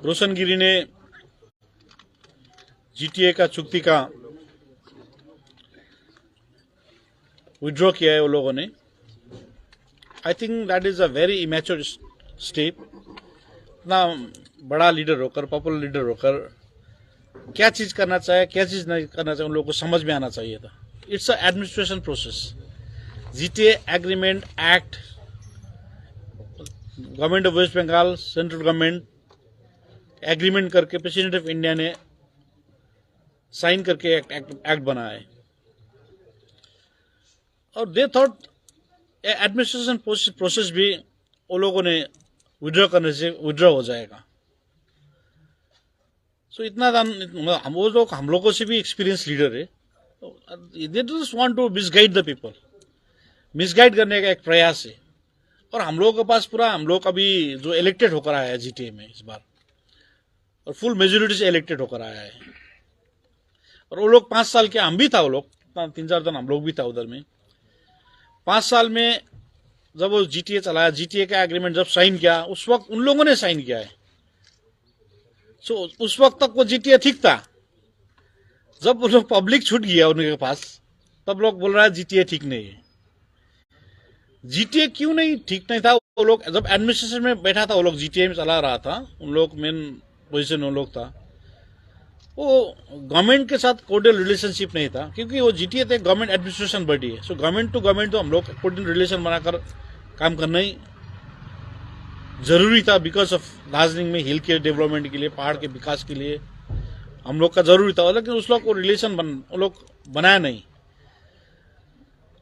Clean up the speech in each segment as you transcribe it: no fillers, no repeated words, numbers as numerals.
रोशन गिरी ने जीटीए का चुक्ति का विड्रॉ किया है वो लोगों ने। I think that is a very immature step. इतना बड़ा लीडर होकर, पॉपुलर लीडर होकर क्या चीज करना चाहिए, क्या चीज नहीं करना चाहिए, उन लोगों को समझ में आना चाहिए था। It's a administration process. GTA agreement act, government of West Bengal, central government agreement करके प्रेसिडेंट ऑफ इंडिया ने साइन करके एक्ट बनाया है। और दे थॉट एडमिनिस्ट्रेशन प्रोसेस भी वो लोगों ने विड्रॉ करने से विड्रॉ हो जाएगा। सो इतना हम लोगों से भी एक्सपीरियंस लीडर है। They just want to misguide the people, misguide करने का एक प्रयास है। और हम लोगों के पास पूरा, हम लोग अभी जो इलेक्टेड होकर आया है जीटीए में इस बार, और फुल मेजोरिटी से इलेक्टेड होकर आया है। और वो लोग 5 साल के, हम भी था, वो लोग 3-4 दिन हम लोग भी था उधर में। 5 साल में जब वो जीटीए चलाया, जीटीए का एग्रीमेंट जब साइन किया, उस वक्त उन लोगों ने साइन किया है। सो उस वक्त तक वो जीटीए ठीक था। जब वो लोग पब्लिक छूट गया उनके पास, तब लोग बोल रहा है जीटीए ठीक नहीं है। जीटीए क्यों नहीं ठीक नहीं था? वो लोग जब एडमिनिस्ट्रेशन में बैठा था, वो लोग जीटीए में चला रहा था, उन लोग मेन पोजीशन उन लोग था, वो गवर्नमेंट के साथ कोर्डियल रिलेशनशिप नहीं था, क्योंकि वो जीटीए तो एक गवर्नमेंट एडमिनिस्ट्रेशन बॉडी है। सो गवर्नमेंट टू गवर्नमेंट तो हम लोग कोर्डियल रिलेशन बनाकर काम करना ही जरूरी था। बिकॉज ऑफ दार्जिलिंग में हिल के डेवलपमेंट के लिए, पहाड़ के विकास के लिए हम लोग का जरूरी था। लेकिन उस लोग को रिलेशन वो लोग बनाया नहीं।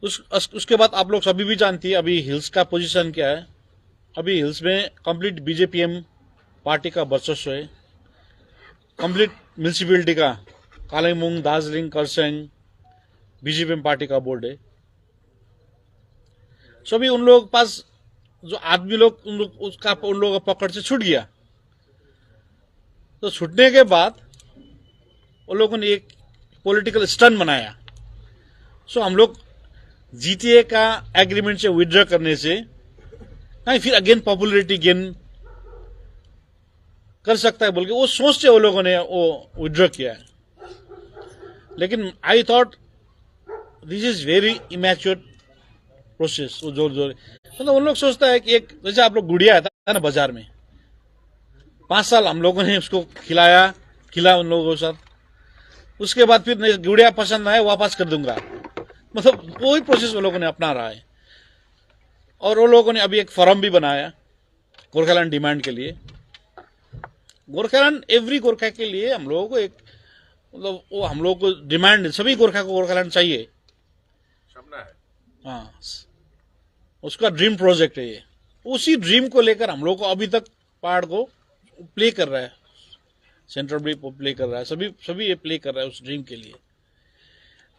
उसके बाद आप लोग सभी भी जानती है अभी हिल्स का पोजीशन क्या है। अभी हिल्स में कंप्लीट बीजेपीएम पार्टी का वर्चस्व है। कंप्लीट म्यूनिसिपैलिटी का कालिम्पोंग, दार्जिलिंग, खरसाङ बीजेपीएम पार्टी का बोर्ड है। सभी उन लोगों के पास जो आदमी लोग उन लोगों का पकड़ से छूट गया। तो छूटने के बाद उन लोगों ने एक पॉलिटिकल स्टंट बनाया। सो हम लोग जीटीए का एग्रीमेंट से विड्रॉ करने से नहीं, फिर अगेन पॉपुलरिटी गेन कर सकता है बोल के वो सोच से वो लोगों ने वो विड्रॉ किया है। लेकिन I thought this is very immature process. वो जोर जोर मतलब उन लोग सोचता है कि एक, जैसे आप लोग गुड़िया था ना बाजार में, 5 साल हम लोगों ने उसको खिला उन लोगों के साथ। उसके बाद फिर गुड़िया पसंद आए वापस कर दूंगा, मतलब वही प्रोसेस वो लोगों ने अपना रहा है। और वो लोगों ने अभी एक फोरम भी बनाया गोरखालैंड डिमांड के लिए। गोरखालैंड एवरी गोरखा के लिए हम लोगों को एक, मतलब वो हम लोग को डिमांड, सभी गोरखा को गोरखालैंड चाहिए, सपना है। हाँ, उसका ड्रीम प्रोजेक्ट है ये। उसी ड्रीम को लेकर हम लोग को अभी तक पहाड़ को प्ले कर रहा है, सेंट्रल भी प्ले कर रहा है, सभी ये प्ले कर रहा है उस ड्रीम के लिए।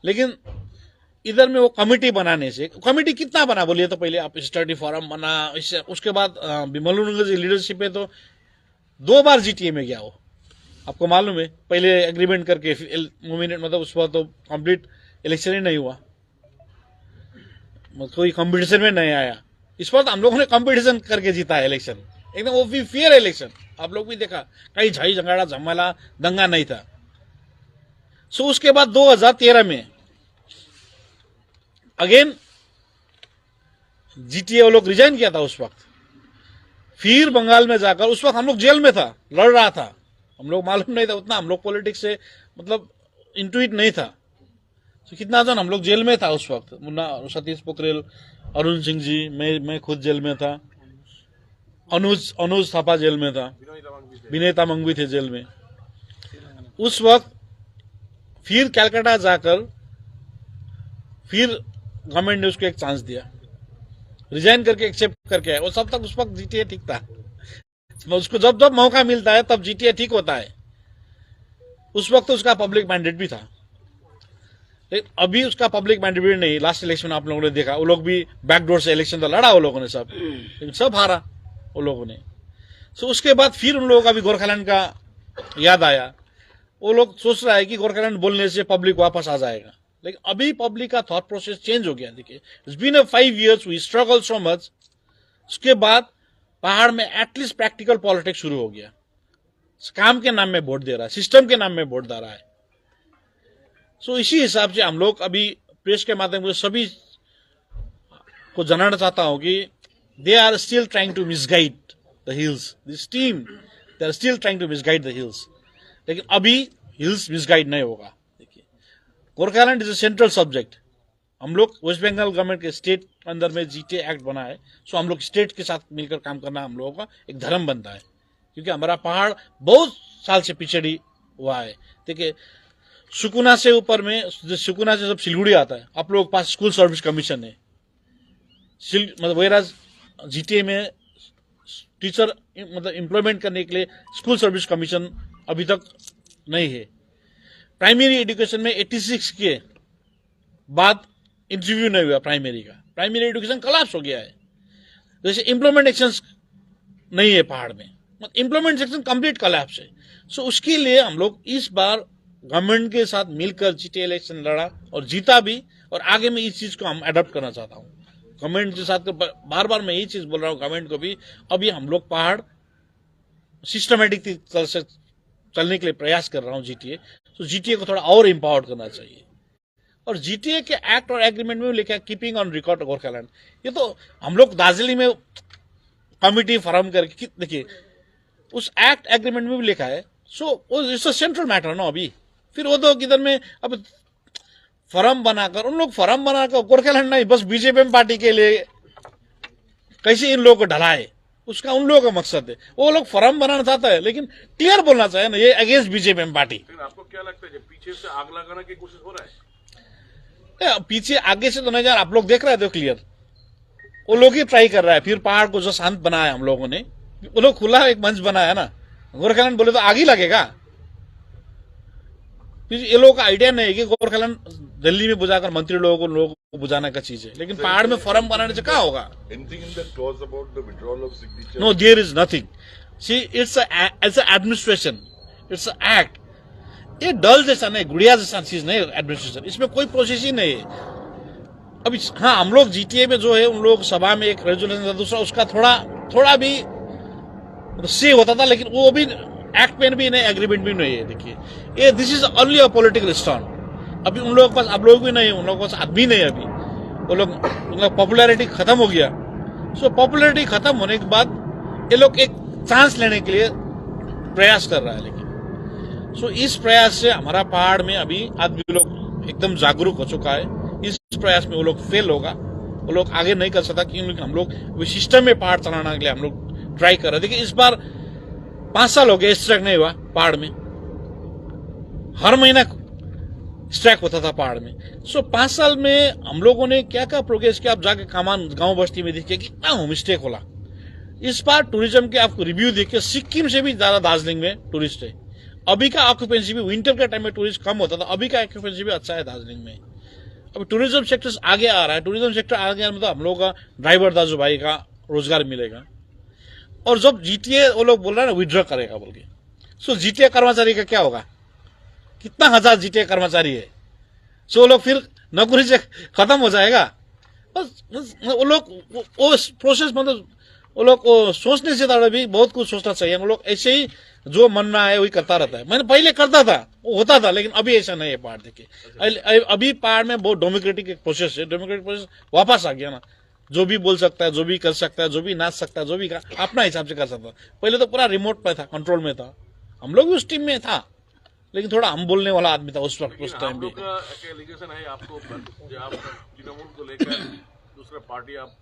लेकिन इधर में वो कमिटी बनाने से, कमिटी कितना बना बोलिए तो, पहले आप स्टडी फोरम बना, उसके बाद बिमलू जी लीडरशिप है तो 2 बार जीटीए में गया वो, आपको मालूम है। पहले एग्रीमेंट करके मतलब उस वक्त तो कंप्लीट इलेक्शन ही नहीं हुआ, कोई कंपटीशन में नहीं आया। इस बार हम लोगों ने कंपटीशन करके जीता है इलेक्शन, एकदम वो भी फेयर इलेक्शन। आप लोग भी देखा, कहीं झाई झगड़ा झमेला दंगा नहीं था। सो उसके बाद 2013 में अगेन जीटीए वो लोग रिजाइन किया था उस वक्त। फिर बंगाल में जाकर, उस वक्त हम लोग जेल में था, लड़ रहा था, हम लोग मालूम नहीं था उतना, हम लोग पॉलिटिक्स से मतलब इंटुइट नहीं था। तो कितना जन हम लोग जेल में था उस वक्त, मुन्ना, सतीश पोखरेल, अरुण सिंह जी, मैं खुद जेल में था, अनुज थापा जेल में था, विनय तामांग भी थे जेल में उस वक्त। फिर कैलकाटा जाकर फिर गवर्नमेंट ने उसको एक चांस दिया, रिजाइन करके एक्सेप्ट करके आए। और सब तक उस वक्त जीटीए ठीक था, उसको जब जब मौका मिलता है तब जीटीए ठीक होता है। उस वक्त तो उसका पब्लिक मैंडेट भी था, लेकिन अभी उसका पब्लिक मैंडेट भी नहीं। लास्ट इलेक्शन में आप लोगों ने देखा, वो लोग भी बैकडोर से इलेक्शन तो लड़ा वो लोगों ने सब, लेकिन सब हारा वो लोगों ने। सो उसके बाद फिर उन लोगों का भी गोरखालैंड का याद आया। वो लोग सोच रहा है कि गोरखालैंड बोलने से पब्लिक वापस आ जाएगा, लेकिन अभी पब्लिक का थॉट प्रोसेस चेंज हो गया। देखिए, it's been a 5 years, we struggle so much. उसके बाद पहाड़ में एटलीस्ट प्रैक्टिकल पॉलिटिक्स शुरू हो गया। काम के नाम में वोट दे रहा है, सिस्टम के नाम में वोट दे रहा है। सो इसी हिसाब से हम लोग अभी प्रेस के माध्यम से सभी को जनाना चाहता हूं कि they are still trying to misguide the hills, this team they are still trying to misguide the hills. लेकिन अभी हिल्स मिसगाइड नहीं होगा। देखिए, Gorkhaland is a central subject. हम लोग वेस्ट बंगाल गवर्नमेंट के स्टेट अंदर में जीटीए एक्ट बना है, सो हम लोग स्टेट के साथ मिलकर काम करना हम लोगों का एक धर्म बनता है, क्योंकि हमारा पहाड़ बहुत साल से पिछड़ी हुआ है। देखिए, सुकुना से ऊपर में, सुकुना से जब सिलगुड़ी आता है, आप लोगों के पास स्कूल सर्विस कमीशन है, मतलब वेराज जीटीए में टीचर मतलब एम्प्लॉयमेंट करने के लिए स्कूल सर्विस कमीशन अभी तक नहीं है। प्राइमरी एजुकेशन में 86 के बाद इंटरव्यू नहीं हुआ प्राइमरी का, प्राइमरी एजुकेशन कोलैप्स हो गया है। जैसे एम्प्लॉयमेंट एक्शंस नहीं है पहाड़ में, एम्प्लॉयमेंट सेक्शन कंप्लीट कोलैप्स है। सो उसके लिए हम लोग इस बार गवर्नमेंट के साथ मिलकर जीटीए इलेक्शन लड़ा और जीता भी, और आगे में इस चीज को हम अडॉप्ट करना चाहता हूं गवर्नमेंट के साथ। बार बार मैं यही चीज बोल रहा हूं गवर्नमेंट को भी, अभी हम लोग पहाड़ सिस्टमेटिक तरह से चलने के लिए प्रयास कर रहा हूं जीटीए। तो जीटीए को थोड़ा और एम्पावर्ड करना चाहिए। और जीटीए के एक्ट और एग्रीमेंट में लिखा है कीपिंग ऑन रिकॉर्ड गोरखालैंड। ये तो हम लोग दार्जिलिंग में कमिटी फॉर्म करके, देखिए उस एक्ट एग्रीमेंट में भी लिखा है। So it's a central matter ना। अभी फिर वो तो किधर में अब फॉर्म बनाकर, उन लोग फॉर्म बनाकर गोरखालैंड नहीं, बस बीजेपी पार्टी के लिए कैसे इन लोगों को ढलाए, उसका उन लोगों का मकसद है। वो लोग फॉर्म बनाना चाहता है, लेकिन क्लियर बोलना चाहिए ना, ये अगेंस्ट बीजेपी पार्टी। आपको क्या लगता है पीछे से आग लगाने की कोशिश हो रहा है? पीछे आगे से तो नहीं जा रहा, आप लोग देख रहे थे क्लियर, वो लोग ही ट्राई कर रहा है। फिर पहाड़ को जो शांत बनाया हम लोगों ने, वो लोग खुला एक मंच बनाया ना, गोरखालैंड बोले तो आग ही लगेगा। फिर ये लोगों का आइडिया नहीं है कि गोरखालैंड दिल्ली में बुझाकर मंत्री लोगों को बुझाने का चीज है, लेकिन पहाड़ में फॉर्म बनाने से क्या होगा? No, there is nothing. See it's administration, it's act. ये डल जैसा नहीं, गुड़िया जैसा चीज नहीं एडमिनिस्ट्रेशन, इसमें कोई प्रोसेस ही नहीं है। अभी हाँ, हम लोग जीटीए में जो है, उन लोग सभा में एक रेजोल्यूशन था, दूसरा उसका थोड़ा भी से होता था, लेकिन वो भी एक्ट में भी नहीं, एग्रीमेंट भी नहीं है। देखिए, ये this is only a political stunt. अभी उन लोगों के पास, आप लोग भी नहीं, उन लोगों के पास आदमी नहीं। अभी वो लोग, उनका पॉपुलैरिटी खत्म हो गया। सो पॉपुलैरिटी खत्म होने के बाद ये लोग एक चांस लेने के लिए प्रयास कर रहा है। लेकिन सो इस प्रयास से हमारा पहाड़ में अभी आदमी लोग एकदम जागरूक हो चुका है। इस प्रयास में वो लोग फेल होगा, वो लोग आगे नहीं कर सकता, क्योंकि हम लोग सिस्टम में पहाड़ चलाने के लिए हम लोग ट्राई कर रहे हैं। देखिए, इस बार 5 साल हो गए स्ट्राइक नहीं हुआ पहाड़ में, हर महीना स्ट्राइक होता था पहाड़ में। सो 5 साल में हम लोगों ने क्या क्या प्रोग्रेस किया, आप जाके कामान गांव बस्ती में देखिए कितना होम स्टे खोला। इस बार टूरिज्म के आपको रिव्यू देखिए, सिक्किम से भी ज्यादा दार्जिलिंग में टूरिस्ट है। अभी का ऑक्यूपेंसी भी, विंटर के टाइम में टूरिस्ट कम होता था, अभी का ऑक्यूपेंसी भी अच्छा है दार्जिलिंग में। अभी टूरिज्म सेक्टर आगे आ रहा है। टूरिज्म सेक्टर आगे मतलब हम लोग का ड्राइवर दाजू भाई का रोजगार मिलेगा। और जब जीटीए वो लोग बोल रहे हैं ना विड्रॉ करेगा बोल के, सो जीटीए कर्मचारी का क्या होगा? कितना हजार जीटीए कर्मचारी है, सो वो लोग फिर नौकरी से खत्म हो जाएगा। बस वो लोग वो प्रोसेस, मतलब वो लोग को सोचने से ज्यादा भी बहुत कुछ सोचना चाहिए। वो लोग ऐसे ही जो मन में आए वही करता रहता है। मैंने पहले करता था, वो होता था, लेकिन अभी ऐसा नहीं है पहाड़। देखिए, अभी पहाड़ में बहुत डेमोक्रेटिक एक प्रोसेस है। डेमोक्रेटिक प्रोसेस वापस आ गया ना, जो भी बोल सकता है, जो भी कर सकता है, जो भी नाच सकता है, जो भी अपना हिसाब से कर सकता है। पहले तो पूरा रिमोट पे था, कंट्रोल में था, हम लोग भी उस टीम में था, लेकिन थोड़ा हम बोलने वाला आदमी था उस वक्त, उस टाइम भी। एलिगेशन है आपको, आप तृणमूल को लेकर दूसरा पार्टी आप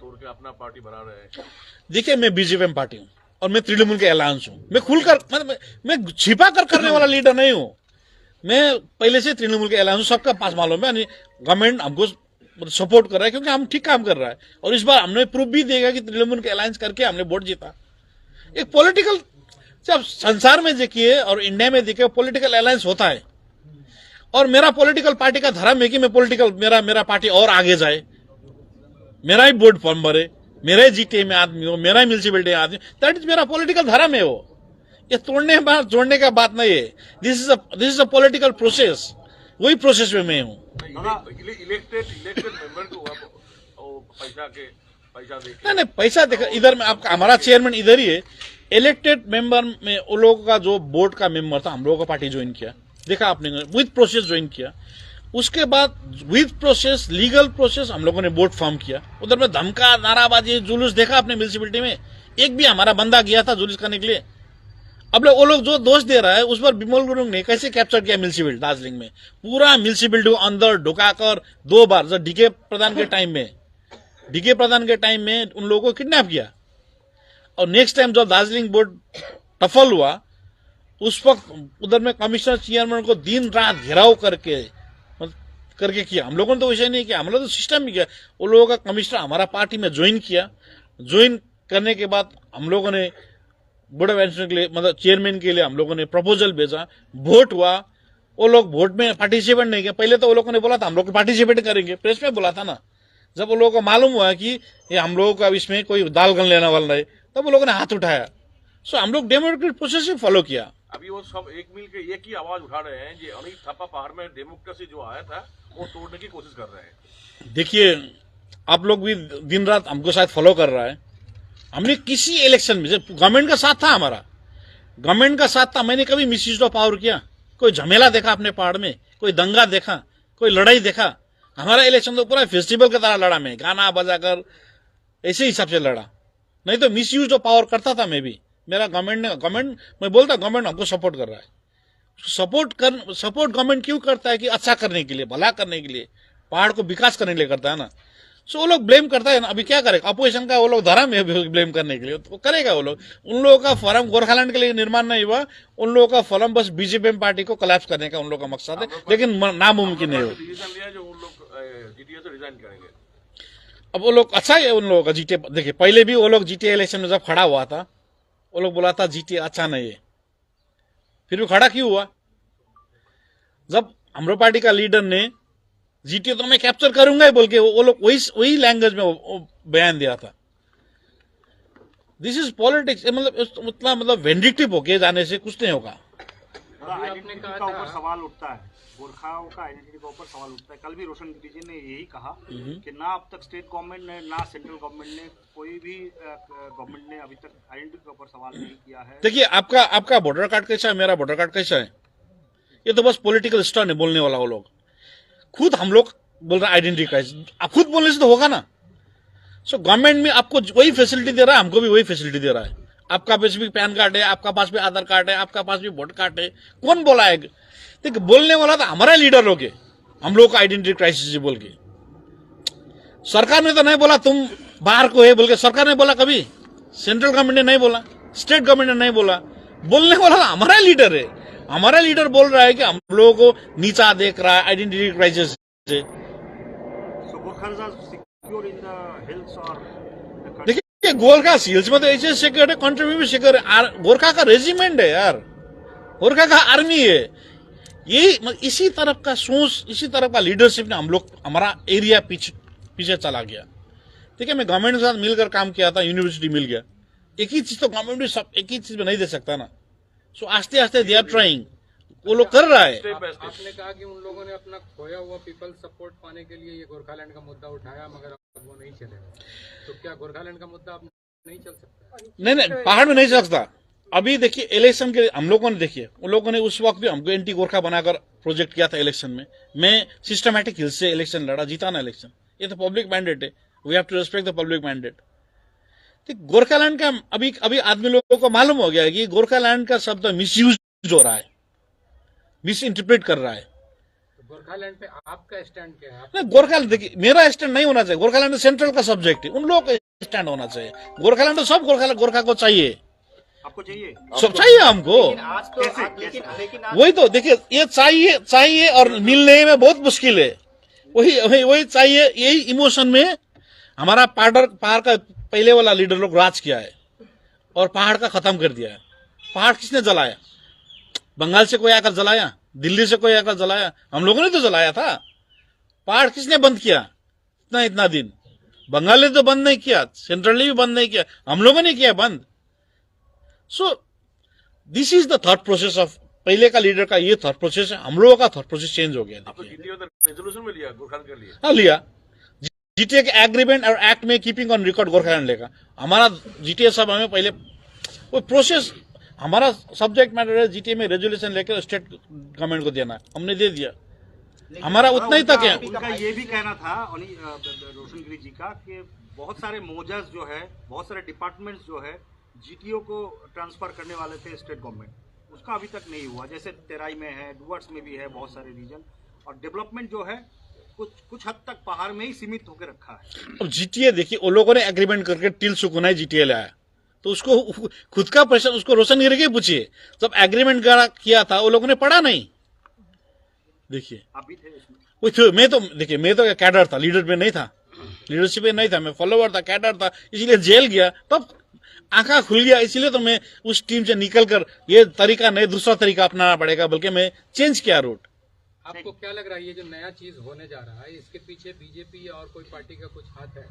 तोड़ के अपना पार्टी बना रहे हैं। देखिए, मैं बीजेपी में पार्टी हूँ और मैं तृणमूल के अलायंस हूँ। मैं खुलकर, मतलब मैं छिपा कर करने वाला लीडर नहीं हूँ। मैं पहले से तृणमूल के अलायंस, सबका पास मालूम है, गवर्नमेंट हमको सपोर्ट कर रहा है क्योंकि हम ठीक काम कर रहा है। और इस बार हमने प्रूफ भी देगा कि तृणमूल के अलायंस करके हमने वोट जीता। एक पॉलिटिकल, जब संसार में देखिए और इंडिया में देखिए, पॉलिटिकल अलायंस होता है। और मेरा पॉलिटिकल पार्टी का धर्म है कि मैं पॉलिटिकल, मेरा पार्टी और आगे जाए, मेरा ही बोर्ड फॉर्म भरे, मेरा ही जीटीए में आदमी हो, मेरा ही म्यूनिसिपैलिटी में आदमी, दैट इज मेरा पॉलिटिकल धर्म है। वो ये जोड़ने का बात नहीं है। This is a political process, वही प्रोसेस में मैं हूँ। इलेक्टेड मेंबर को पैसा के पैसा देख नहीं नहीं, पैसा देखा इधर में आपका हमारा चेयरमैन इधर ही है। इलेक्टेड मेंबर में उन लोगों का जो बोर्ड का मेंबर था, हम लोगों का पार्टी ज्वाइन किया, देखा आपने, विद प्रोसेस ज्वाइन किया। उसके बाद विद प्रोसेस, लीगल प्रोसेस, हम लोगों ने बोर्ड फॉर्म किया। उधर में धमका, नाराबाजी, जुलूस देखा आपने म्यूनिसिपैलिटी में, एक भी हमारा बंदा गया था जुलूस करने के लिए। अब वो लोग जो दोष दे रहा है उस पर बिमल गुरुंग ने कैसे कैप्चर किया म्यूनिसिपैलिटी दार्जिलिंग में, पूरा म्यूनिसिपैलिटी को अंदर ढुकाकर 2 बार, जब डीके प्रधान के टाइम में उन लोगों को किडनैप किया। और नेक्स्ट टाइम जब दार्जिलिंग बोर्ड टफल हुआ, उस वक्त उधर में कमिश्नर चेयरमैन को दिन रात घेराव करके किया। हम लोगों ने तो वैसे नहीं किया, हम लोग तो सिस्टम ही किया। उन लोगों का कमिश्नर हमारा पार्टी में ज्वाइन किया। ज्वाइन करने के बाद हम लोगों ने बोर्ड ऑफ एडमिनिस्ट्रेशन के लिए, मतलब चेयरमैन के लिए हम लोगों ने प्रपोजल भेजा, वोट हुआ। वो लोग वोट में पार्टिसिपेट नहीं किया। पहले तो वो लोगों ने बोला था हम लोग पार्टिसिपेट करेंगे, प्रेस में बोला था ना। जब वो लोगों को मालूम हुआ कि ये हम लोगों का इसमें कोई दाल गन लेने वाला है, तब वो लोगों ने हाथ उठाया। सो हम लोग डेमोक्रेटिक प्रोसेस ही फॉलो किया। अभी वो सब एक मिल के एक ही आवाज उठा रहे हैं, जो अनिल थापा पहाड़ में डेमोक्रेसी जो आया था वो तोड़ने की कोशिश कर रहे हैं। देखिए, आप लोग भी दिन रात हमको शायद फॉलो कर रहा है। हमने किसी इलेक्शन में, जब गवर्नमेंट का साथ था, हमारा गवर्नमेंट का साथ था, मैंने कभी मिसयूज ऑफ पावर किया? कोई झमेला देखा अपने पहाड़ में? कोई दंगा देखा? कोई लड़ाई देखा? हमारा इलेक्शन तो पूरा फेस्टिवल की तरह लड़ा, मैं गाना बजाकर ऐसे हिसाब से लड़ा। नहीं तो मिसयूज ऑफ पावर करता था मैं भी। मेरा गवर्नमेंट मैं बोलता गवर्नमेंट हमको सपोर्ट कर रहा है। सपोर्ट गवर्नमेंट क्यों करता है? कि अच्छा करने के लिए, भला करने के लिए, पहाड़ को विकास करने के लिए करता है ना। सो वो लोग ब्लेम करता है ना। अभी क्या करेगा अपोजिशन का? वो लोग धर्म है ब्लेम करने के लिए, तो करेगा वो लोग। उन लोगों का फोरम गोरखालैंड के लिए निर्माण नहीं हुआ, उन लोगों का फोरम बस बीजेपी पार्टी को कोलैप्स करने का उन लोगों का मकसद है, लेकिन नामुमकिन है। डिसीजन लिया जो उन लोग जीटीए से रिजाइन करेंगे। अब वो लोग अच्छा है उन लोगों का जीटीए। देखिए, पहले भी वो लोग जीटीए इलेक्शन में जब खड़ा हुआ था, वो लोग बोला था जीटीए अच्छा नहीं है। फिर भी खड़ा क्यों हुआ? जब हमारे पार्टी का लीडर ने जीटीए तो मैं कैप्चर करूंगा ही बोल के वो लोग वही लैंग्वेज में वो बयान दिया था। This is politics. मतलब वेंडिक्टिव होके जाने से कुछ नहीं होगा। आइडेंटिटी का ऊपर सवाल उठता है, गोरखाओं का आइडेंटिटी का ऊपर सवाल उठता है। कल भी रोशन गिरी जी ने यही कहा कि ना अब तक स्टेट गवर्नमेंट ने, ना सेंट्रल गवर्नमेंट ने, कोई भी गवर्नमेंट ने अभी तक आइडेंटिटी के ऊपर सवाल नहीं किया है। देखिए, आपका वोटर कार्ड कैसा है, मेरा वोटर कार्ड कैसा है, ये तो बस पॉलिटिकल स्टंट है बोलने वाला। वो लोग खुद, हम लोग बोल रहे हैं आइडेंटिटी क्राइसिस, आप खुद बोलने से तो होगा ना। सो गवर्नमेंट में आपको वही फैसिलिटी दे रहा है, हमको भी वही फैसिलिटी दे रहा है। आपका पास भी पैन कार्ड है, आपका पास भी आधार कार्ड है, आपका पास भी वोटर कार्ड है। कौन बोला है? देखिए, बोलने वाला था हमारा लीडर लोग, हम लोग का आइडेंटिटी क्राइसिस बोल के। सरकार ने तो नहीं बोला तुम बाहर को है बोल के, सरकार ने बोला कभी? सेंट्रल गवर्नमेंट ने नहीं बोला, स्टेट गवर्नमेंट ने नहीं बोला। बोलने वाला हमारा लीडर है। हमारा लीडर बोल रहा है कि हम लोगों को नीचा देख रहा है, आइडेंटिटी क्राइसिस से। देखिए, गोरखा हिल्स में तो ऐसे सिक्योर है, कंट्री में भी सिक्योर है। गोरखा का रेजिमेंट है यार, गोरखा का आर्मी है। यही इसी तरफ का सोच, इसी तरफ का लीडरशिप ने हम लोग, हमारा एरिया पीछे चला गया। ठीक है, मैं गवर्नमेंट के साथ मिलकर काम किया था, यूनिवर्सिटी मिल गया। एक ही चीज तो गवर्नमेंट भी सब एक ही चीज में नहीं दे सकता ना। सो आस्ते आस्ते दे आर ट्राइंग, वो लोग कर रहा है। आपने कहा कि उन लोगों ने अपना खोया हुआ पीपल सपोर्ट पाने के लिए ये गोरखालैंड का मुद्दा उठाया, मगर अब वो नहीं चलेगा। तो क्या गोरखालैंड का मुद्दा अब नहीं चल सकता? नहीं, पहाड़ में नहीं चल सकता। अभी देखिए, इलेक्शन के हम लोगों ने, देखिए उन लोगों ने उस वक्त भी हमको एंटी गोरखा बनाकर प्रोजेक्ट किया था इलेक्शन में। मैं सिस्टमैटिक हिल्स से इलेक्शन लड़ा, जीता ना इलेक्शन। ये तो पब्लिक मैंडेट है, we have to respect the public mandate. Gorkhaland का अभी आदमी लोगों को मालूम हो गया कि गोरखालैंड का शब्द मिसयूज हो रहा है, मिस इंटरप्रेट कर रहा है। तो गोरखालैंड पे आपका स्टैंड क्या है? नहीं, गोरखालैंड देखिए, मेरा स्टैंड नहीं होना चाहिए। गोरखालैंड सेंट्रल का सब्जेक्ट है, उन लोगों का स्टैंड होना चाहिए। गोरखालैंड तो सब गोरखा को चाहिए, आपको चाहिए, सब चाहिए हमको। वही तो देखिए, ये चाहिए और मिलने में बहुत मुश्किल है। वही चाहिए, यही इमोशन में हमारा पहाड़ का पहले वाला लीडर लोग राज किया है और पहाड़ का खत्म कर दिया है। पहाड़ किसने जलाया? बंगाल से कोई आकर जलाया? दिल्ली से कोई आकर जलाया? हम लोगों ने तो जलाया था। पहाड़ किसने बंद किया इतना दिन? बंगाल ने तो बंद नहीं किया, सेंट्रल ने भी बंद नहीं किया, हम लोगों ने किया बंद। So this is the thought process of पहले का लीडर का। ये थॉट प्रोसेस है, हम लोगों का थॉट प्रोसेस चेंज हो गया। आप तो जीटीए रेजोल्यूशन में लिया गोरखालैंड के लिए? हाँ, लिया। जीटीए के एग्रीमेंट और एक्ट में कीपिंग ऑन रिकॉर्ड गोरखालैंड लेगा। हमारा जीटीए सब हमें पहले वो प्रोसेस, हमारा सब्जेक्ट मैटर है जीटीए में रेजोल्यूशन लेकर स्टेट गवर्नमेंट को देना, हमने दे दिया, हमारा उतना ही तक है। उनका ये भी कहना था रोशन गिरी जी का कि बहुत सारे मोजर्स जो है, बहुत सारे डिपार्टमेंट्स जो है जीटीओ को ट्रांसफर करने वाले थे स्टेट गवर्नमेंट, उसका अभी तक नहीं हुआ। जैसे तेराई में है, डुवर्स में भी है, बहुत सारे रीजन, और डेवलपमेंट जो है कुछ हद तक पहाड़ में ही सीमित होकर रखा है। अब जीटीए देखिए, उन लोगों ने एग्रीमेंट करके टिल सुकुनाई जीटीए लाया, तो उसको खुद का प्रश्न उसको रोशन गिरी के पूछिए, जब एग्रीमेंट किया था वो लोगों ने पढ़ा नहीं। देखिए आप भी थे इसमें। मैं तो कैडर था, लीडर में नहीं था, लीडरशिप में नहीं था, मैं फॉलोवर था, कैडर था, इसलिए जेल गया, तब आंखा खुल गया। इसलिए तो मैं उस टीम से निकल कर ये तरीका नहीं, दूसरा तरीका अपनाना पड़ेगा, बल्कि मैं चेंज किया रूट। आपको क्या लग रहा है ये जो नया चीज होने जा रहा है, इसके पीछे बीजेपी और कोई पार्टी का कुछ हाथ है?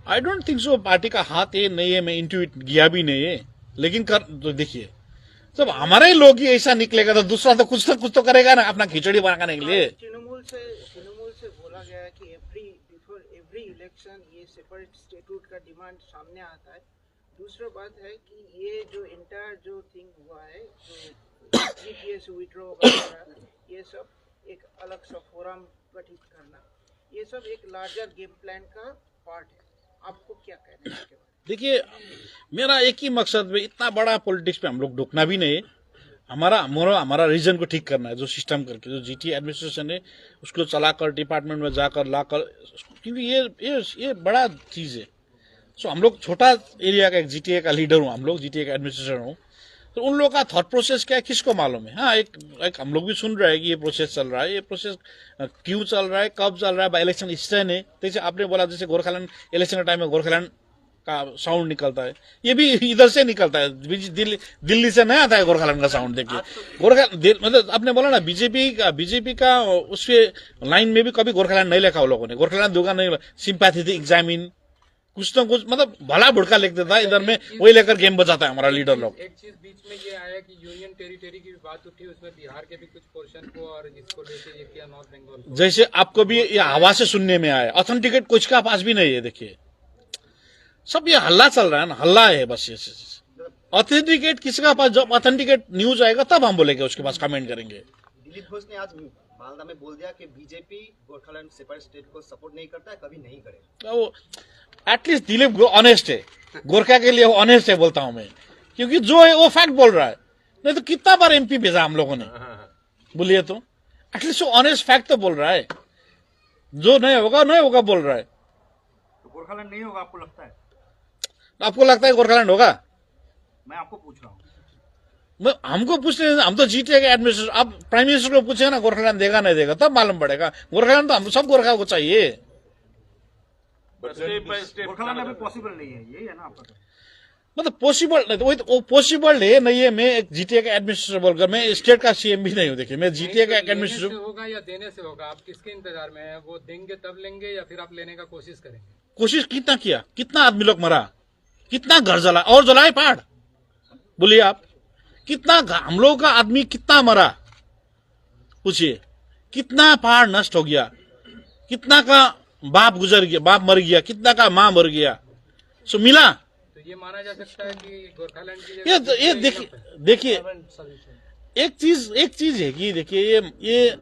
I don't think so party का हाथ है, नहीं है, मैं इंट्यूट गया भी नहीं है, लेकिन तो देखिए जब हमारे लोग ही ऐसा निकलेगा तो दूसरा तो कुछ तो करेगा ना, अपना खिचड़ी बनाने के लिए। तृणमूल से बोला गया है कि बिफोर एवरी इलेक्शन ये सेपरेट स्टेटूट का डिमांड सामने आता है। दूसरा बात है कि ये जो इंटायर जो थिंग हुआ है, जो जीटीए से विड्रॉ वगैरह, ये सब एक अलग सा फोरम गठित करना, ये सब एक लार्जर गेम प्लान का पार्ट है। आपको क्या कहना है इसके बारे में? देखिए मेरा एक ही मकसद है, इतना बड़ा पॉलिटिक्स पे हम लोग ढुकना भी नहीं है, हमारा रीजन को ठीक करना है, जो सिस्टम करके जो जीटी एडमिनिस्ट्रेशन है उसको चलाकर डिपार्टमेंट में जाकर लाकर, क्योंकि ये बड़ा चीज है। सो हम लोग छोटा एरिया का एक जीटीए का लीडर हूँ, हम लोग जीटीए का एडमिनिस्ट्रेटर हूँ, तो उन लोगों का थॉट प्रोसेस क्या है किसको मालूम है। हाँ, एक हम लोग भी सुन रहे हैं कि ये प्रोसेस चल रहा है, ये प्रोसेस क्यों चल रहा है, कब चल रहा है, बाई इलेक्शन स्टैंड है। जैसे आपने बोला, जैसे गोरखालैंड इलेक्शन के टाइम में गोरखालैंड का साउंड निकलता है, ये भी इधर से निकलता है, दिल्ली से नहीं आता है गोरखालैंड का साउंड। देखिए मतलब आपने बोला ना बीजेपी का उसके लाइन में भी कभी गोरखालैंड नहीं लिखा, वो लोगों ने गोरखालैंड दूंगा नहीं, सिंपैथी थी एग्जामिन कुछ तो कुछ, मतलब भला भुड़का लिख देता है, इधर में वही लेकर गेम बजाता है हमारा लीडर लोग। एक चीज बीच में ये आया कि यूनियन टेरिटरी की बात उठी, उसमें बिहार के भी कुछ पोर्शन को और इसको लेके ये किया नॉर्थ बंगाल को। जैसे आपको भी ये हवा से सुनने में आया, ऑथेंटिकेट कुछ का पास भी नहीं है। देखिए सब ये हल्ला चल रहा है ना, हल्ला है बस। ये ऑथेंटिकेट किसी का पास, जब ऑथेंटिकेट न्यूज आएगा तब हम बोलेंगे, उसके पास कमेंट करेंगे। दिलीप घोष ने आज मालदा में बोल दिया कि बीजेपी गोरखालैंड सेपरेट स्टेट को सपोर्ट नहीं करता है, कभी नहीं करेगा। वो एटलीस्ट दिलीप ऑनेस्ट है, गोरखा के लिए ऑनेस्ट है बोलता हूं मैं, क्योंकि जो है वो फैक्ट बोल रहा है। नहीं तो कितना बार एमपी भेजा हम लोगों ने, बोलिए तो एटलीस्ट वो ऑनेस्ट फैक्ट तो बोल रहा है, जो नहीं होगा बोल रहा है। तो गोरखालैंड नहीं होगा आपको लगता है? आपको लगता है गोरखालैंड होगा? मैं आपको पूछ रहा हूँ। हमको पूछते, हम तो जीटीए के एडमिनिस्ट्रेटर, आप प्राइम मिनिस्टर को पूछे ना गोरखालैंड देगा नहीं देगा, तब मालूम पड़ेगा। गोरखालैंड तो हम सब गोरखा को चाहिए। गोरखालैंड अभी पॉसिबल नहीं है, यही है ना आपका? मतलब पॉसिबल नहीं, तो वही तो पॉसिबल है नहीं है। मैं एक जीटीए का एडमिनिस्ट्रेटर बोलकर, मैं स्टेट का सीएम भी नहीं हूँ। देखिए मैं जीटीए का एडमिनिस्ट्रेटर। होगा या देने से होगा, आप किसके इंतजार में है? वो देंगे तब लेंगे या फिर आप लेने का कोशिश करेंगे? कोशिश कितना किया, कितना आदमी लोग मरा, कितना घर जला और जलाए पहाड़, बोलिए आप, कितना हम लोगों का आदमी कितना मरा, पूछिए कितना पहाड़ नष्ट हो गया, कितना का बाप गुजर गया, बाप मर गया, कितना का माँ मर गया। सो मिला तो ये माना जा सकता है कि गोरखालैंड की ये देखिए एक चीज है कि देखिए ये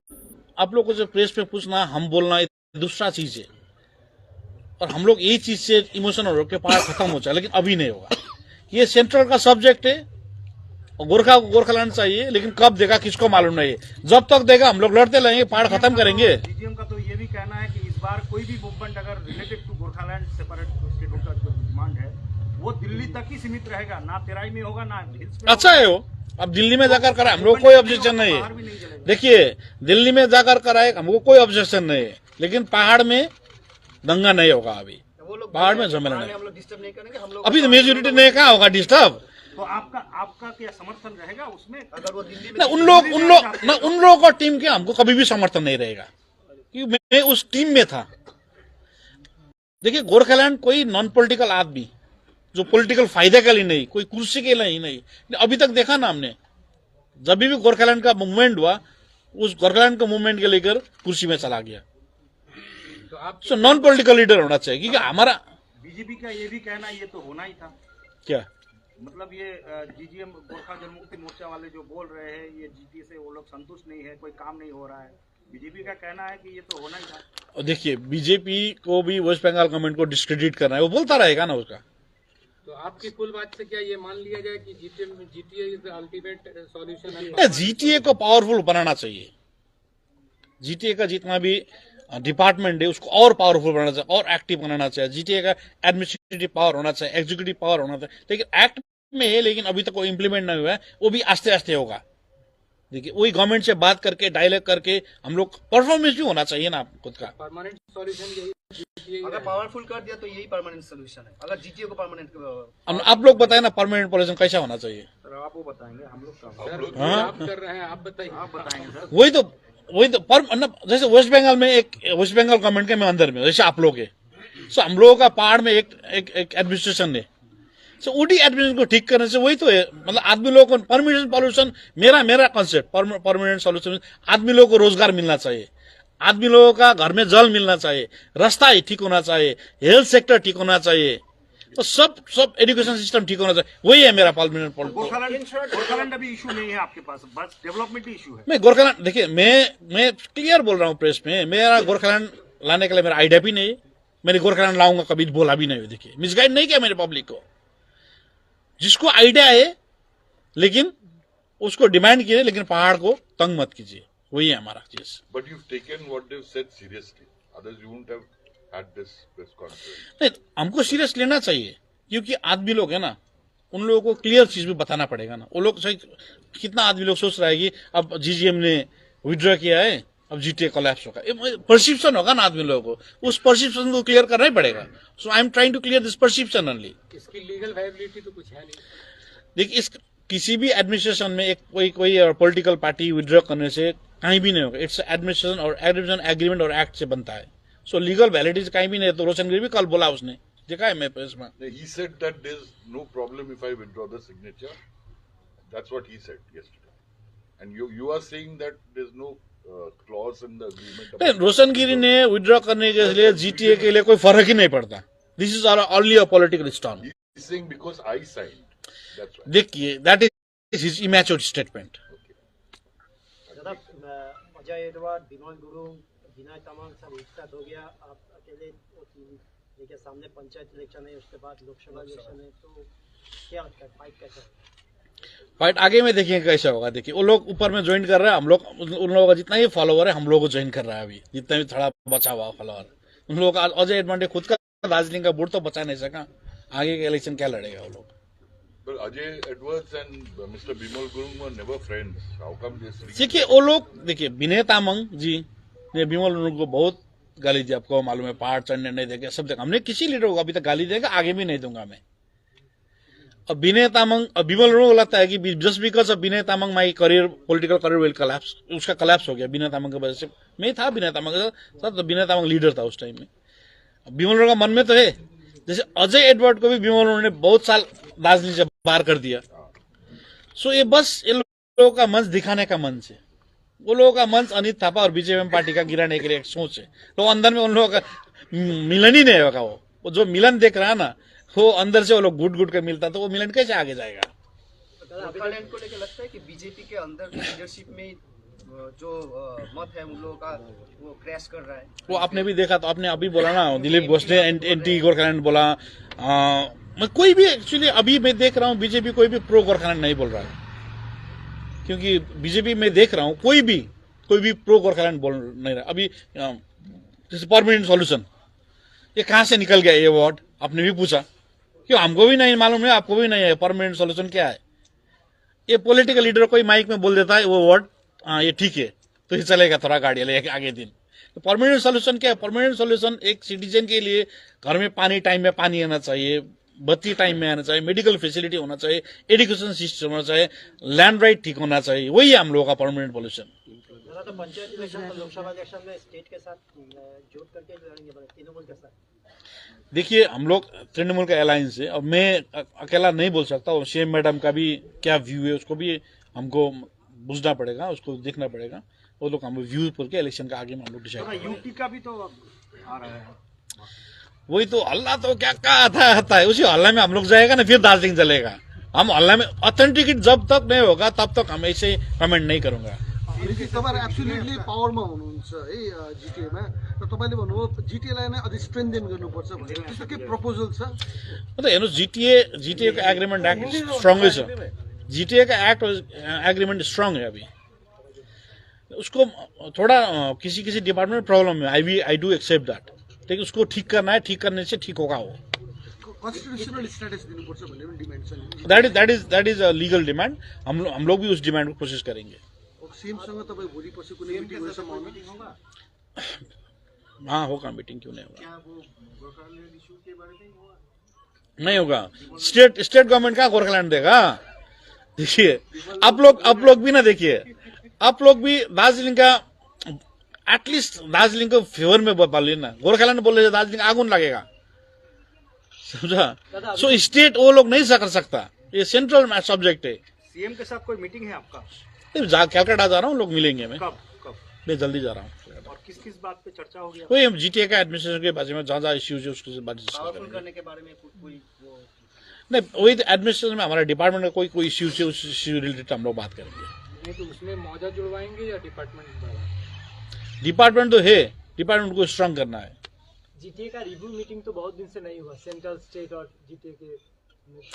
आप लोग को जो प्रेस पे पूछना, हम बोलना, दूसरा चीज है। और हम लोग यही चीज से इमोशनल होकर पहाड़ खत्म हो जाए, लेकिन अभी नहीं होगा। ये सेंट्रल का सब्जेक्ट है, गोरखा को गोरखालैंड चाहिए, लेकिन कब देगा किसको मालूम नहीं है। जब तक देगा हम लोग लड़ते रहेंगे, पहाड़ खत्म करेंगे। डीजीएम का तो ये भी कहना है कि इस बार कोई भी मूवमेंट अगर related to Gorkhaland separate state का जो डिमांड है वो दिल्ली तक ही सीमित रहेगा, ना तेराई में होगा ना हिल्स में। अच्छा है वो, अब दिल्ली में जाकर कराए, हम लोग कोई ऑब्जेक्शन नहीं है। देखिए दिल्ली में जाकर कराए, हमको कोई ऑब्जेक्शन नहीं है, लेकिन पहाड़ में दंगा नहीं होगा। अभी पहाड़ में झमेला नहीं, हम लोग डिस्टर्ब नहीं करेंगे। हम लोग अभी तो मेजोरिटी नहीं कहा होगा डिस्टर्ब। तो आपका क्या समर्थन रहेगा उसमें? अगर वो दिल्ली में ना उन लोगों का टीम के हमको कभी भी समर्थन नहीं रहेगा, क्योंकि मैं उस टीम में था। देखिए गोरखालैंड कोई नॉन पॉलिटिकल आदमी जो पॉलिटिकल फायदे के लिए नहीं, कोई कुर्सी के लिए नहीं, अभी तक देखा ना हमने, जब भी गोरखालैंड का मूवमेंट हुआ, उस गोरखालैंड के मूवमेंट के लेकर कुर्सी में चला गया। तो आप सो नॉन पॉलिटिकल लीडर होना चाहिए, क्योंकि हमारा बीजेपी का ये भी कहना ये तो होना ही था, क्या मतलब ये जीजीएम गोरखा जनमुक्ति मोर्चा वाले जो बोल रहे हैं ये जीटी से वो लोग संतुष्ट नहीं है, कोई काम नहीं हो रहा है, बीजेपी का कहना है कि ये तो होना ही था। और देखिए बीजेपी को भी वेस्ट बंगाल गवर्नमेंट को डिस्क्रेडिट करना है, वो बोलता रहेगा ना उसका। तो आपकी कुल बात से क्या ये मान लिया जाए कि GTA is the ultimate solution? GTA को पावरफुल बनाना चाहिए, जीटीए का जितना भी डिपार्टमेंट है उसको और पावरफुल बनाना चाहिए और एक्टिव बनाना चाहिए। जीटीए का एडमिनिस्ट्रेटिव पावर होना चाहिए, एग्जीक्यूटिव पावर होना चाहिए, लेकिन एक्ट में है लेकिन अभी तक वो इम्प्लीमेंट नहीं हुआ है, वो भी आस्ते आस्ते होगा। देखिए वही गवर्नमेंट से बात करके डायलॉग करके हम लोग परफॉर्मेंस भी होना चाहिए ना खुद का। परमानेंट सॉल्यूशन यही अगर पावरफुल कर दिया तो यही परमानेंट सोल्यूशन है। अगर जीटीए को परमानेंट आप लोग बताए ना परमानेंट पॉलिसी कैसा होना चाहिए। सर आप वो बताएंगे, हम लोग का सर, हाँ? आप कर रहे हैं, आप बताइए। आप बताएंगे सर। वही तो जैसे वेस्ट बंगाल में एक वेस्ट बंगाल गवर्नमेंट के मैं अंदर में जैसे आप लोग है, सो हम लोगों का पहाड़ में एक एडमिनिस्ट्रेशन है, सो उडी एडमिनिस्ट्रेशन को ठीक करने से वही तो है। मतलब आदमी लोगों को परमानेंट सॉल्यूशन, मेरा कॉन्सेप्ट परमानेंट सॉल्यूशन, आदमी लोगों को रोजगार मिलना चाहिए, आदमी लोगों का घर में जल मिलना चाहिए, रास्ता ठीक होना चाहिए, हेल्थ सेक्टर ठीक होना चाहिए, तो सब एजुकेशन सिस्टम ठीक होना चाहिए, वही है मेरा परमानेंट पॉलिसी। गोरखालैंड अभी इशू नहीं है आपके पास, बस डेवलपमेंट इशू है। मैं गोरखालैंड देखिए मैं क्लियर बोल रहा हूँ प्रेस में, मेरा गोरखालैंड लाने के लिए मेरा आइडिया भी नहीं, मैंने गोरखालैंड लाऊंगा कभी बोला भी नहीं। देखिए मिसगाइड नहीं किया मेरे पब्लिक को, जिसको आइडिया है लेकिन उसको डिमांड कीजिए, लेकिन पहाड़ को तंग मत कीजिए, वही है हमारा चीज। But you've taken what they've said seriously. Others you wouldn't have had this press conference. नहीं हमको सीरियस लेना चाहिए, क्योंकि आदमी लोग है ना, उन लोगों को क्लियर चीज भी बताना पड़ेगा ना। वो लोग सही कितना आदमी लोग सोच रहा है कि अब जीजीएम ने विड्रॉ किया है अब जीटीए कोलैप्स होगा, परसेप्शन होगा ना आदमी लोगों को, उस परसेप्शन को क्लियर करना ही पड़ेगा। So I am trying to clear this perception only. इसकी लीगल वायबिलिटी तो कुछ है नहीं। देखिए इस किसी भी एडमिनिस्ट्रेशन में एक कोई पॉलिटिकल पार्टी विड्रॉ करने से कहीं भी नहीं होगा, इट्स एडमिनिस्ट्रेशन और एग्रीमेंट और एक्ट से बनता है, सो लीगल वैलिडिटी कहीं भी नहीं है। तो रोशन गिरी भी कल बोला, उसने देखा है मैं प्रेस में। He said that there's no problem if I withdraw the signature. That's what he said yesterday. And you are saying that there's no clause in the agreement. नहीं, रोशन गिरी ने विड्रॉ करने के लिए जीटीए के लिए कोई फर्क ही नहीं पड़ता। This is only a political stone. He's saying because I signed. That's why. देखिए that is his immature statement. दादा अजय एडवर्ड, विमल गुरु, विनय तमांग सब एक साथ हो गया, आप अकेले देखिए सामने पंचायत इलेक्शन है, उसके बाद लोकसभा इलेक्शन है, तो क्या लगता है फाइट कैसा है? फाइट आगे में देखिए कैसा होगा। देखिए वो लोग ऊपर में ज्वाइन कर रहे हैं, हम लोग उन लोगों का जितना ही फॉलोवर है हम लोगों को ज्वाइन कर रहा है अभी, जितना भी थोड़ा बचा हुआ फॉलोवर उन लोगों का। अजय एडवांटे खुद का दार्जिलिंग का वोट तो बचा नहीं सका, आगे के इलेक्शन क्या लड़ेगा वो लोग। But Ajay Edwards and Mr. Bimal Gurung were never friends. How come this? देखिए वो लोग, देखिए विनय तामंग जी ने विमल गुरु को बहुत गाली दी, आपको मालूम है, पहाड़ चढ़ने नहीं देंगे सब देगा। हमने किसी लीडर को अभी तक गाली देगा, आगे भी नहीं दूंगा मैं। अब विनय तामंग और विमल गुरु को लगता है कि just because of Vinay Tamang my career political career will collapse, उसका कोलैप्स हो गया विनय तामंग की वजह से। मैं था विनय तामंग के साथ, तो विनय तामंग लीडर था उस टाइम में। विमल गुरु का मन में तो है, जैसे अजय एडवर्ड को भी विमल गुरु ने बहुत साल दार्जिलिंग से बाहर कर दिया। सो ये बस ये लोगों का मंच दिखाने का मंच है, वो लोगों का मंच अनित थापा और बीजेपी पार्टी का गिराने के लिए एक सोच है। तो अंदर में उन लोगों का मिलन ही नहीं होगा। वो जो मिलन देख रहा है ना, वो अंदर से वो लोग घुट के मिलता, तो वो मिलन कैसे आगे जाएगा। गोरखालैंड को लेकर लगता है कि बीजेपी के अंदर लीडरशिप में जो मत है उन लोगों का वो क्रैश कर रहा है। वो आपने भी देखा, तो आपने अभी बोला ना, दिलीप घोष ने एंटी गोरखालैंड बोला। मैं कोई भी एक्चुअली अभी मैं देख रहा हूँ बीजेपी कोई भी प्रो गोरखालैंड नहीं बोल रहा है, क्योंकि बीजेपी में देख रहा हूँ कोई भी प्रो गोरखालैंड बोल नहीं रहा अभी। जैसे परमानेंट सॉल्यूशन ये कहाँ से निकल गया ये वर्ड, आपने भी पूछा, क्यों हमको भी नहीं मालूम है, आपको भी नहीं है परमानेंट सॉल्यूशन क्या है। ये पॉलिटिकल लीडर कोई माइक में बोल देता है वो वर्ड, हाँ ये ठीक है तो ये चलेगा थोड़ा गाड़ी लेके आगे दिन। तो परमानेंट सॉल्यूशन क्या है? परमानेंट सॉल्यूशन एक सिटीजन के लिए घर में पानी टाइम में पानी आना चाहिए, बत्ती टाइम में आना चाहिए, मेडिकल फैसिलिटी होना चाहिए, एजुकेशन सिस्टम होना चाहिए, लैंड राइट ठीक होना चाहिए, वही है हम लोगों का परमानेंट सॉल्यूशन। तो पंचायत इलेक्शन तो लोकसभा इलेक्शन में स्टेट के साथ जोड़ करके लड़ेंगे तृणमूल के साथ। देखिए हम लोग तृणमूल का अलायंस है, अब मैं अकेला नहीं बोल सकता, और सीएम मैडम का भी क्या व्यू है उसको भी हमको बुझना पड़ेगा, उसको देखना पड़ेगा। वो लोग हम व्यू पर के इलेक्शन का आगे में हम लोग डिसाइड करेंगे। यूटी का भी तो आ रहा है। वही तो हल्ला तो क्या आता है, उसी हल्ला में हम लोग जाएगा ना, फिर दार्जिलिंग चलेगा। हम हल्ला में ऑथेंटिकेट जब तक नहीं होगा तब तक हम ऐसे कमेंट नहीं करूंगा। तपाईहरु एब्सोल्युटली पावरमा हुनुहुन्छ है जिटिएमा, र तपाईले भन्नुभयो जिटिएलाई नै अझै स्ट्रेन्थेन गर्नुपर्छ भनेर, त्यस्तो के प्रपोजल छ? मतलब हेर्नु, जीटीए का एग्रीमेंट एक्ट स्ट्रांग है। जीटीए का एक्ट एग्रीमेंट स्ट्रांग है। अभी उसको थोड़ा किसी डिपार्टमेंट में प्रॉब्लम है, आई डू एक्सेप्ट दैट, लेकिन उसको ठीक करना है, ठीक करने से ठीक होगा। वो कन्स्टिट्युशनल स्टेटस दिनुपर्छ भन्ने पनि डिमान्ड छ। That is a legal demand. हम लोग भी उस डिमांड को कोशिश करेंगे। सीएमसँग तपाईँ भोलि पछि कुनै मिटिङ हुने सम्भावना? हाँ होगा, मीटिंग क्यों नहीं होगा? क्या वो गोरखालैंड इशू के बारे में हुआ? नहीं होगा। स्टेट गवर्नमेंट का गोरखालैंड देगा? देखिए, आप लोग भी ना, देखिए आप लोग भी दार्जिलिंग का एटलीस्ट दार्जिलिंग को फेवर में बोलिए ना। गोरखालैंड बोले दार्जिलिंग आगुन लगेगा, समझा? सो स्टेट वो लोग नहीं कर सकता, ये सेंट्रल सब्जेक्ट है। सीएम के साथ कोई मीटिंग है आपका? कैलकाटा जा रहा हूँ, लोग मिलेंगे। मैं कब? मैं जल्दी जा रहा हूँ। और किस बात पे चर्चा होगी? कोई जीटीए का एडमिनिस्ट्रेशन के बारे में जहाँ इश्यूज है उसके बारे में पावरफुल करने के बारे में कोई वो नहीं, वही एडमिनिस्ट्रेशन में हमारा डिपार्टमेंट का कोई इश्यू है, उस इश्यू रिलेटेड हम लोग बात करेंगे। नहीं तो उसमें मौजा जुड़वाएंगे या डिपार्टमेंट? डिपार्टमेंट तो है, डिपार्टमेंट को स्ट्रांग करना है। जीटीए का रिव्यू मीटिंग तो बहुत दिन से नहीं हुआ, सेंट्रल स्टेट और जीटीए के।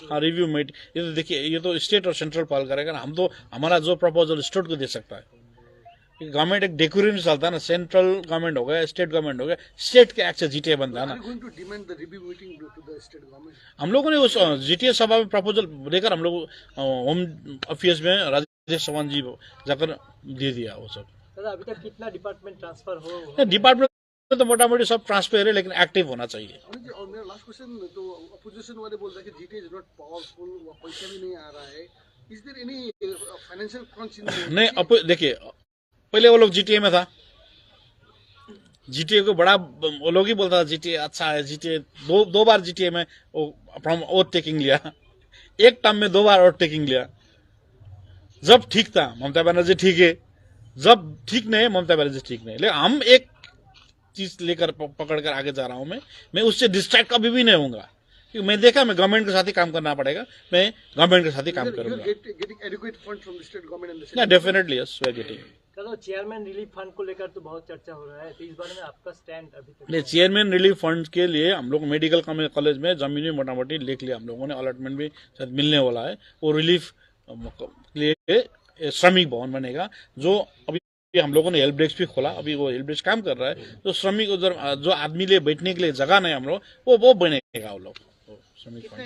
हाँ, रिव्यू मीटिंग, ये तो देखिए, ये तो स्टेट और सेंट्रल पहल करेगा ना। हम तो हमारा जो प्रपोजल स्टेट को दे सकता है। गवर्नमेंट एक डेकोरेशन में चलता है ना, सेंट्रल गवर्नमेंट हो गया, स्टेट गवर्नमेंट हो गया, स्टेट के एक्ट से जीटीए बनता है ना। हम लोगों ने उस जीटीए सभा में प्रपोजल देकर हम लोग होम ऑफिस में राजेश चौहान जी जाकर दे दिया वो सब। दादा अभी तक कितना डिपार्टमेंट ट्रांसफर हो? डिपार्टमेंट तो मोटा मोटी सब ट्रांसफर है, लेकिन एक्टिव होना चाहिए। और मेरा लास्ट क्वेश्चन, तो अपोजिशन वाले बोल रहे हैं कि जीटीए इज नॉट पावरफुल, पैसा भी नहीं आ रहा है। Is there any financial crunch in? नहीं, देखिए पहले वो लोग जीटीए में था, जीटीए को बड़ा वो लोग ही बोलता था जीटीए अच्छा है। जीटीए दो बार जीटीए में ओवरटेकिंग लिया, एक टर्म में 2 बार ओवरटेकिंग लिया। जब ठीक था ममता बनर्जी ठीक है, जब ठीक नहीं है ममता बनर्जी ठीक नहीं। लेकिन हम एक चीज लेकर पकड़ कर आगे जा रहा हूं। मैं उससे डिस्ट्रैक्ट कभी भी नहीं होऊंगा, क्योंकि मैं देखा मैं गवर्नमेंट के साथ ही काम करना पड़ेगा। मैं गवर्नमेंट के साथ ही काम करूंगा। Definitely yes, we are getting. चलो, चेयरमैन रिलीफ फंड को लेकर तो बहुत चर्चा हो रहा है, तो इस बारे में आपका स्टैंड अभी तक? नहीं, चेयरमैन रिलीफ फंड के लिए हम लोग मेडिकल कॉलेज में जमीन भी मोटा मोटी लिख लिया हम लोगों ने, अलॉटमेंट भी शायद मिलने वाला है। वो रिलीफ के लिए श्रमिक भवन बनेगा, जो अभी हम लोगों ने हेल्प डेस्क भी खोला। अभी वो हेल्प डेस्क काम कर रहा है। तो श्रमिक उधर जो आदमी लिए बैठने के लिए जगह नहीं हम लोग, वो बनेगा। वो लोग श्रमिक फंड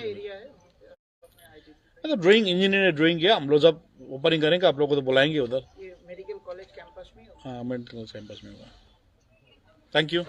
ड्राइंग इंजीनियर ने ड्राइंग किया। हम लोग जब ओपनिंग करेंगे आप लोग को तो बुलाएंगे उधर। मेडिकल कॉलेज कैंपस में? हाँ, मेडिकल कैंपस में होगा। Thank you.